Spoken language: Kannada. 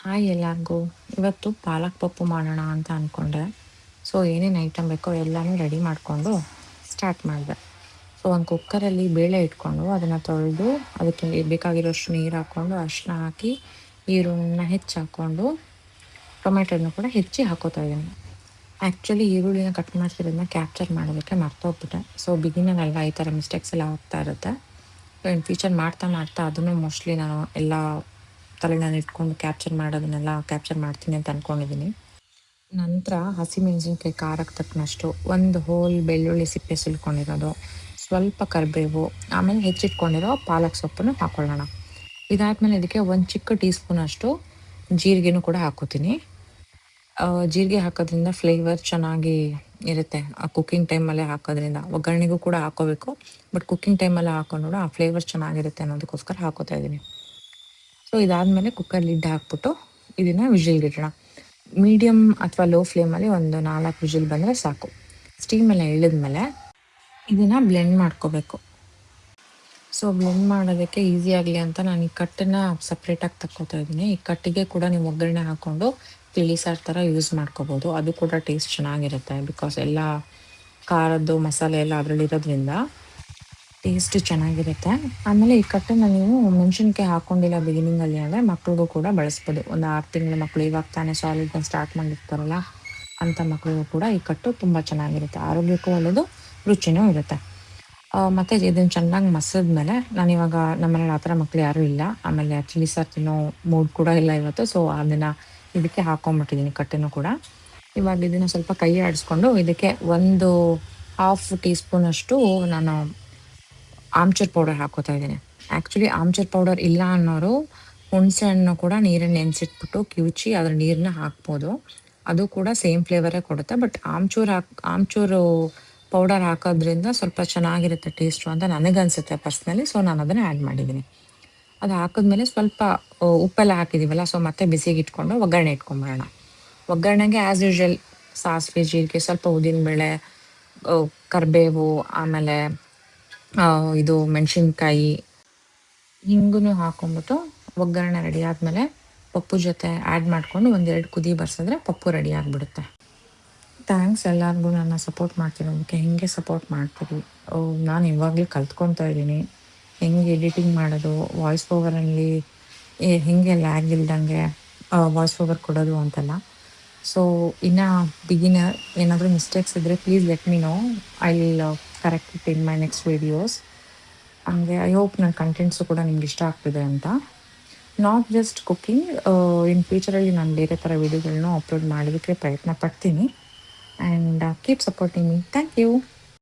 ಹಾಯ್ ಎಲ್ಲರಿಗೂ. ಇವತ್ತು ಪಾಲಕ್ ಪಪ್ಪು ಮಾಡೋಣ ಅಂತ ಅಂದ್ಕೊಂಡೆ. ಸೊ ಏನೇನು ಐಟಮ್ ಬೇಕೋ ಎಲ್ಲನೂ ರೆಡಿ ಮಾಡಿಕೊಂಡು ಸ್ಟಾರ್ಟ್ ಮಾಡಿದೆ. ಸೊ ಒಂದು ಕುಕ್ಕರಲ್ಲಿ ಬೇಳೆ ಇಟ್ಕೊಂಡು ಅದನ್ನು ತೊಳೆದು ಅದಕ್ಕೆ ಬೇಕಾಗಿರೋಷ್ಟು ನೀರು ಹಾಕ್ಕೊಂಡು ಅರಿಶಿನ ಹಾಕಿ ಈರುಳ್ಳಿನ ಹೆಚ್ಚಿ ಹಾಕ್ಕೊಂಡು ಟೊಮೆಟೊನ ಕೂಡ ಹೆಚ್ಚಿ ಹಾಕೋತಾ ಇದ್ದೀನಿ. ಆ್ಯಕ್ಚುಲಿ ಈರುಳ್ಳಿನ ಕಟ್ ಮಾಡ್ತಿರೋದನ್ನ ಕ್ಯಾಪ್ಚರ್ ಮಾಡೋದಕ್ಕೆ ಮರ್ತೋಗ್ಬಿಟ್ಟೆ. ಸೊ ಬಿಗಿನಲ್ಲ ಈ ಥರ ಮಿಸ್ಟೇಕ್ಸ್ ಎಲ್ಲ ಆಗ್ತಾ ಇರುತ್ತೆ. ಸೊ ಇನ್ ಫ್ಯೂಚರ್ ಮಾಡ್ತಾ ಮಾಡ್ತಾ ಅದನ್ನು ಮೋಸ್ಟ್ಲಿ ನಾನು ಎಲ್ಲ ತಲೆನಲ್ಲಿ ಇಟ್ಕೊಂಡು ಕ್ಯಾಪ್ಚರ್ ಮಾಡೋದನ್ನೆಲ್ಲ ಕ್ಯಾಪ್ಚರ್ ಮಾಡ್ತೀನಿ ಅಂತ ಅಂದ್ಕೊಂಡಿದ್ದೀನಿ. ನಂತರ ಹಸಿಮೆಣಸಿನ್ಕಾಯಿ ಖಾರಕ್ಕೆ ತಕ್ಕನಷ್ಟು, ಒಂದು ಹೋಲ್ ಬೆಳ್ಳುಳ್ಳಿ ಸಿಪ್ಪೆ ಸುಲ್ಕೊಂಡಿರೋದು, ಸ್ವಲ್ಪ ಕರಿಬೇವು, ಆಮೇಲೆ ಹೆಚ್ಚಿಟ್ಕೊಂಡಿರೋ ಪಾಲಕ್ ಸೊಪ್ಪನ್ನು ಹಾಕೊಳ್ಳೋಣ. ಇದಾದ್ಮೇಲೆ ಇದಕ್ಕೆ ಒಂದು ಚಿಕ್ಕ ಟೀ ಸ್ಪೂನಷ್ಟು ಜೀರಿಗೆನೂ ಕೂಡ ಹಾಕೋತೀನಿ. ಜೀರಿಗೆ ಹಾಕೋದ್ರಿಂದ ಫ್ಲೇವರ್ ಚೆನ್ನಾಗಿ ಇರುತ್ತೆ. ಆ ಕುಕ್ಕಿಂಗ್ ಟೈಮಲ್ಲೇ ಹಾಕೋದ್ರಿಂದ ಒಗ್ಗರಣೆಗೂ ಕೂಡ ಹಾಕೋಬೇಕು, ಬಟ್ ಕುಕ್ಕಿಂಗ್ ಟೈಮಲ್ಲಿ ಹಾಕೊಂಡ್ರು ಆ ಫ್ಲೇವರ್ ಚೆನ್ನಾಗಿರುತ್ತೆ ಅನ್ನೋದಕ್ಕೋಸ್ಕರ ಹಾಕೋತಾ ಇದ್ದೀನಿ. ಸೊ ಇದಾದಮೇಲೆ ಕುಕ್ಕರ್ ಲಿಡ್ ಹಾಕ್ಬಿಟ್ಟು ಇದನ್ನು ವಿಜಿಲ್ಗಿಡೋಣ. ಮೀಡಿಯಮ್ ಅಥವಾ ಲೋ ಫ್ಲೇಮಲ್ಲಿ ಒಂದು 4 ವಿಜಿಲ್ ಬಂದರೆ ಸಾಕು. ಸ್ಟೀಮೆಲ್ಲ ಇಳಿದ್ಮೇಲೆ ಇದನ್ನು ಬ್ಲೆಂಡ್ ಮಾಡ್ಕೋಬೇಕು. ಸೊ ಬ್ಲೆಂಡ್ ಮಾಡೋದಕ್ಕೆ ಈಸಿ ಆಗಲಿ ಅಂತ ನಾನು ಈ ಕಟ್ಟನ್ನು ಸಪ್ರೇಟಾಗಿ ತಕ್ಕೋತಾ ಇದ್ದೀನಿ. ಈ ಕಟ್ಟಿಗೆ ಕೂಡ ನೀವು ಒಗ್ಗರಣೆ ಹಾಕ್ಕೊಂಡು ತಿಳಿ ಸಾರು ಥರ ಯೂಸ್ ಮಾಡ್ಕೋಬೋದು. ಅದು ಕೂಡ ಟೇಸ್ಟ್ ಚೆನ್ನಾಗಿರುತ್ತೆ, ಬಿಕಾಸ್ ಎಲ್ಲ ಖಾರದ್ದು ಮಸಾಲೆ ಎಲ್ಲ ಅದರಲ್ಲಿರೋದ್ರಿಂದ ಟೇಸ್ಟ್ ಚೆನ್ನಾಗಿರುತ್ತೆ. ಆಮೇಲೆ ಈ ಕಟ್ಟನ್ನು ನೀವು ಮೆಣಸಿನ್ಕಾಯಿ ಹಾಕ್ಕೊಂಡಿಲ್ಲ ಬಿಗಿನಿಂಗಲ್ಲಿ ಅಂದರೆ ಮಕ್ಳಿಗೂ ಕೂಡ ಬಳಸ್ಬೋದು. ಒಂದು 6 ತಿಂಗಳ ಮಕ್ಕಳು ಇವಾಗ ತಾನೇ ಸಾಲಿಡ್ನ ಸ್ಟಾರ್ಟ್ ಮಾಡಿರ್ತಾರಲ್ಲ ಅಂಥ ಮಕ್ಕಳಿಗೂ ಕೂಡ ಈ ಕಟ್ಟು ತುಂಬ ಚೆನ್ನಾಗಿರುತ್ತೆ. ಆರೋಗ್ಯಕ್ಕೂ ಒಳ್ಳೆಯದು, ರುಚಿನೂ ಇರುತ್ತೆ. ಮತ್ತು ಇದನ್ನು ಚೆನ್ನಾಗಿ ಮಸಿದ್ಮೇಲೆ ನಾನಿವಾಗ ನಮ್ಮನೇಲಿ ಆ ಥರ ಮಕ್ಳು ಯಾರೂ ಇಲ್ಲ, ಆಮೇಲೆ ಚಿಲ್ಲಿ ಸಾರು ತಿನ್ನೋ ಮೂಡ್ ಕೂಡ ಇಲ್ಲ ಇವತ್ತು. ಸೊ ಅದನ್ನು ಇದಕ್ಕೆ ಹಾಕ್ಕೊಂಬಿಟ್ಟಿದ್ದೀನಿ ಕಟ್ಟನ್ನು ಕೂಡ. ಇವಾಗ ಇದನ್ನು ಸ್ವಲ್ಪ ಕೈ ಆಡಿಸ್ಕೊಂಡು ಇದಕ್ಕೆ ಒಂದು 1/2 ಟೀ ಸ್ಪೂನಷ್ಟು ನಾನು ಆಮ್ಚೂರ್ ಪೌಡರ್ ಹಾಕೋತಾ ಇದ್ದೀನಿ. ಆ್ಯಕ್ಚುಲಿ ಆಮ್ಚೂರ್ ಪೌಡರ್ ಇಲ್ಲ ಅನ್ನೋರು ಹುಣಸೆ ಹಣ್ಣು ಕೂಡ ನೀರನ್ನು ನೆನೆಸಿಟ್ಬಿಟ್ಟು ಕಿವುಚಿ ಅದ್ರ ನೀರನ್ನ ಹಾಕ್ಬೋದು. ಅದು ಕೂಡ ಸೇಮ್ ಫ್ಲೇವರೇ ಕೊಡುತ್ತೆ. ಬಟ್ ಆಮ್ಚೂರು ಪೌಡರ್ ಹಾಕೋದ್ರಿಂದ ಸ್ವಲ್ಪ ಚೆನ್ನಾಗಿರುತ್ತೆ ಟೇಸ್ಟು ಅಂತ ನನಗನ್ಸುತ್ತೆ ಪರ್ಸ್ನಲಿ. ಸೊ ನಾನು ಅದನ್ನು ಆ್ಯಡ್ ಮಾಡಿದ್ದೀನಿ. ಅದು ಹಾಕಿದ್ಮೇಲೆ ಸ್ವಲ್ಪ ಉಪ್ಪೆಲ್ಲ ಹಾಕಿದ್ದೀವಲ್ಲ, ಸೊ ಮತ್ತೆ ಬಿಸಿಗೆ ಇಟ್ಕೊಂಡು ಒಗ್ಗರಣೆ ಇಟ್ಕೊಂಬಿಡೋಣ. ಒಗ್ಗರಣೆಗೆ ಆ್ಯಸ್ ಯೂಶ್ವಲ್ ಸಾಸಿವೆ, ಜೀರಿಗೆ, ಸ್ವಲ್ಪ ಉದ್ದಿನಬೇಳೆ, ಕರಿಬೇವು, ಆಮೇಲೆ ಇದು ಮೆಣಸಿನ್ಕಾಯಿ, ಹಿಂಗೂ ಹಾಕ್ಕೊಂಬಿಟ್ಟು ಒಗ್ಗರಣೆ ರೆಡಿ ಆದಮೇಲೆ ಪಪ್ಪು ಜೊತೆ ಆ್ಯಡ್ ಮಾಡಿಕೊಂಡು 1-2 ಕುದಿ ಬರ್ಸಿದ್ರೆ ಪಪ್ಪು ರೆಡಿ ಆಗಿಬಿಡುತ್ತೆ. ಥ್ಯಾಂಕ್ಸ್ ಎಲ್ಲರಿಗೂ ನನ್ನ ಸಪೋರ್ಟ್ ಮಾಡ್ತಿರೋದಕ್ಕೆ. ಹಿಂಗೆ ಸಪೋರ್ಟ್ ಮಾಡ್ತೀರಿ. ನಾನು ಇವಾಗಲೇ ಕಲ್ತ್ಕೊತಾ ಇದ್ದೀನಿ ಹೆಂಗೆ ಎಡಿಟಿಂಗ್ ಮಾಡೋದು, ವಾಯ್ಸ್ ಓವರಲ್ಲಿ ಹೇಗೆ ಲ್ಯಾಗ್ ಇಲ್ದಂಗೆ ವಾಯ್ಸ್ ಓವರ್ ಕೊಡೋದು ಅಂತೆಲ್ಲ. ಸೊ ಇನ್ನು ಬಿಗಿನರ್ ಏನಾದರೂ ಮಿಸ್ಟೇಕ್ಸ್ ಇದ್ದರೆ please let me know. I will correct it in my next videos. ಹಂಗೆ ಐ ಹೋಪ್ ನನ್ನ ಕಂಟೆಂಟ್ಸು ಕೂಡ ನಿಮ್ಗೆ ಇಷ್ಟ ಆಗ್ತಿದೆ ಅಂತ. ನಾಟ್ ಜಸ್ಟ್ ಕುಕ್ಕಿಂಗ್, ಇನ್ ಫ್ಯೂಚರಲ್ಲಿ ನಾನು ಬೇರೆ ಥರ ವೀಡಿಯೋಗಳನ್ನೂ ಅಪ್ಲೋಡ್ ಮಾಡೋದಕ್ಕೆ ಪ್ರಯತ್ನ ಪಡ್ತೀನಿ. And keep supporting me. Thank you.